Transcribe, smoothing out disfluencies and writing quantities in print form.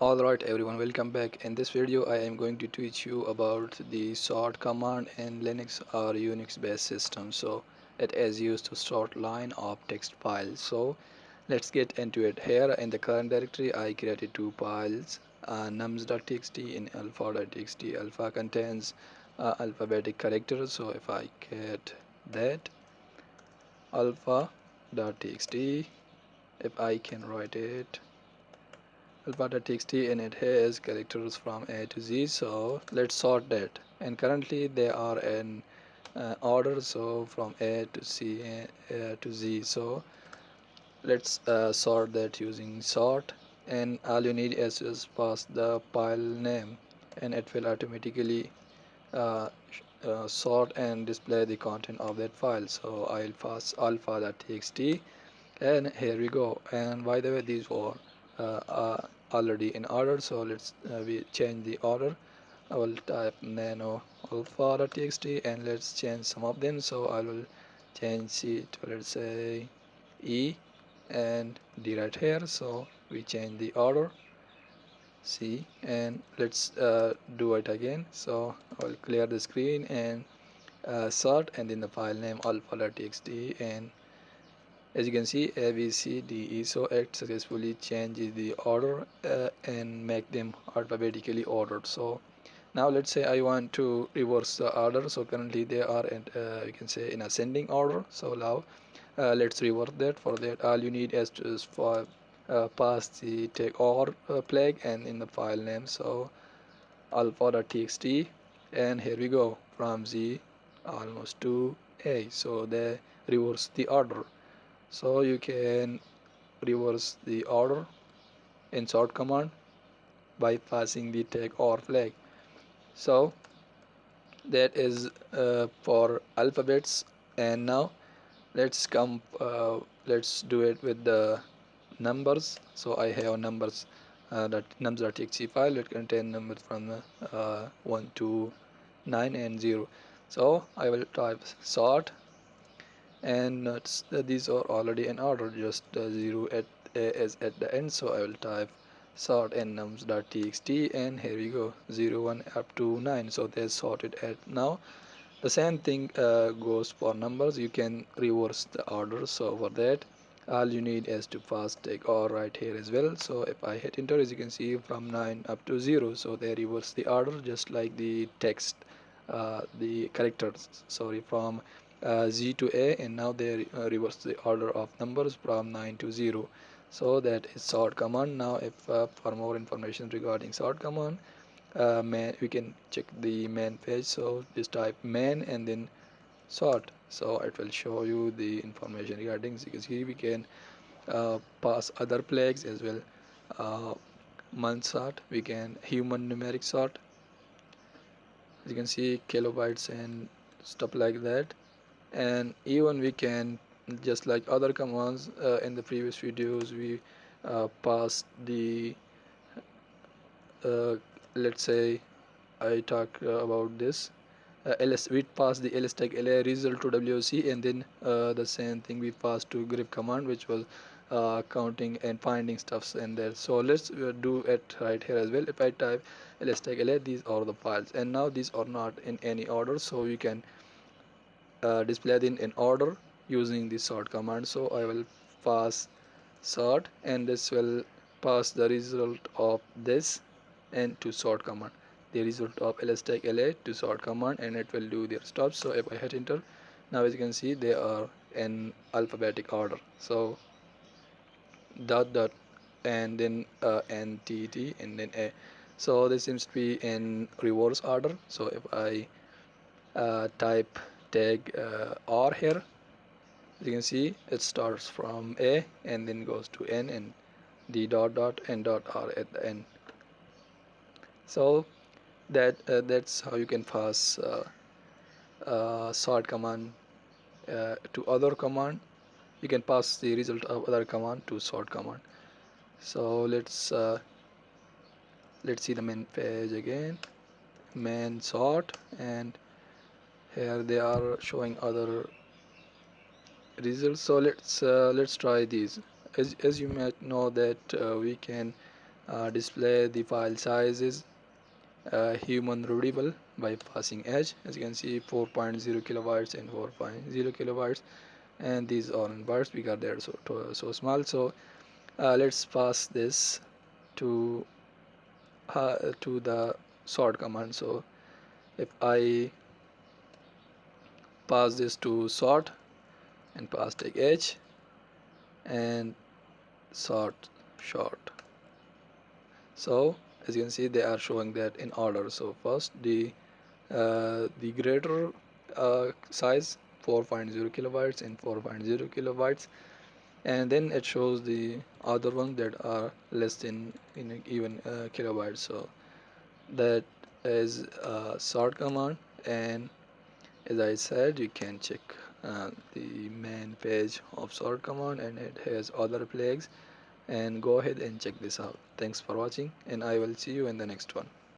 Alright everyone, welcome back. In this video I am going to teach you about the sort command in Linux or Unix based system. So it is used to sort line of text files. So let's get into it. Here in the current directory I created two files, nums.txt and alpha.txt. Alpha contains alphabetic characters, so if I get that alpha.txt, if I can write it alpha.txt, and it has characters from A to Z, so let's sort that. And currently they are in order, so from A to C to Z. So let's sort that using sort, and all you need is just pass the file name and it will automatically uh, sort and display the content of that file. So I'll pass alpha.txt, and here we go. And by the way, these were already in order, so let's we change the order. I will type nano alpha.txt and let's change some of them. So I will change C to, let's say, E and D right here. So we change the order C, and let's do it again. So I will clear the screen and sort, and then the file name alpha.txt, and as you can see, A, B, C, D, E. So it successfully changes the order and make them alphabetically ordered. So now let's say I want to reverse the order. So currently they are in, you can say, in ascending order. So now let's reverse that. For that, all you need is to for pass the take or flag and in the file name. So alpha.txt, and here we go, from Z almost to A. So they reverse the order. So you can reverse the order in sort command by passing the tag or flag. So that is for alphabets. And now let's do it with the numbers. So I have numbers, that nums.txt file. It contains numbers from 1 to 9 and 0. So I will type sort, and these are already in order, just 0 at is at the end. So I will type sort and nums.txt, and here we go, 0 1 up to 9. So they're sorted at now. The same thing goes for numbers. You can reverse the order. So for that, all you need is to pass take or right here as well. So if I hit enter, as you can see, from 9 up to 0, so they reverse the order just like the text, the characters, sorry, from Z to A, and now they reverse the order of numbers from 9 to 0. So that is sort command. Now if for more information regarding sort command, man, we can check the main page. So just type man and then sort, so it will show you the information regarding, because here we can pass other flags as well. Month sort, we can human numeric sort, as you can see, kilobytes and stuff like that. And even we can, just like other commands in the previous videos, we pass the uh, let's say I talk about this ls, we pass the ls tag la result to wc, and then the same thing we pass to grep command, which was counting and finding stuffs in there. So let's do it right here as well. If I type ls tag la, these are the files, and now these are not in any order, so you can display them in order using the sort command. So I will pass sort, and this will pass the result of this and to sort command, the result of lstack la to sort command, and it will do their stuff. So if I hit enter, now as you can see, they are in alphabetic order. So dot dot, and then ntt, and then a. So this seems to be in reverse order. So if I type tag r here, you can see it starts from A and then goes to N, and the dot dot and dot are at the end. So that's how you can pass sort command to other command. You can pass the result of other command to sort command. So let's see the main page again, main sort, and here they are showing other results. So let's try these. As you might know that we can display the file sizes human readable by passing edge. As you can see, 4.0 kilobytes and 4.0 kilobytes, and these are in bytes because they are so small. So let's pass this to the sort command. So if I pass this to sort and pass take edge and sort short, so as you can see they are showing that in order. So first the greater size 4.0 kilobytes and 4.0 kilobytes, and then it shows the other ones that are less than in even kilobytes. So that is a sort command, and as I said, you can check the main page of sort command, and it has other flags, and go ahead and check this out. Thanks for watching, and I will see you in the next one.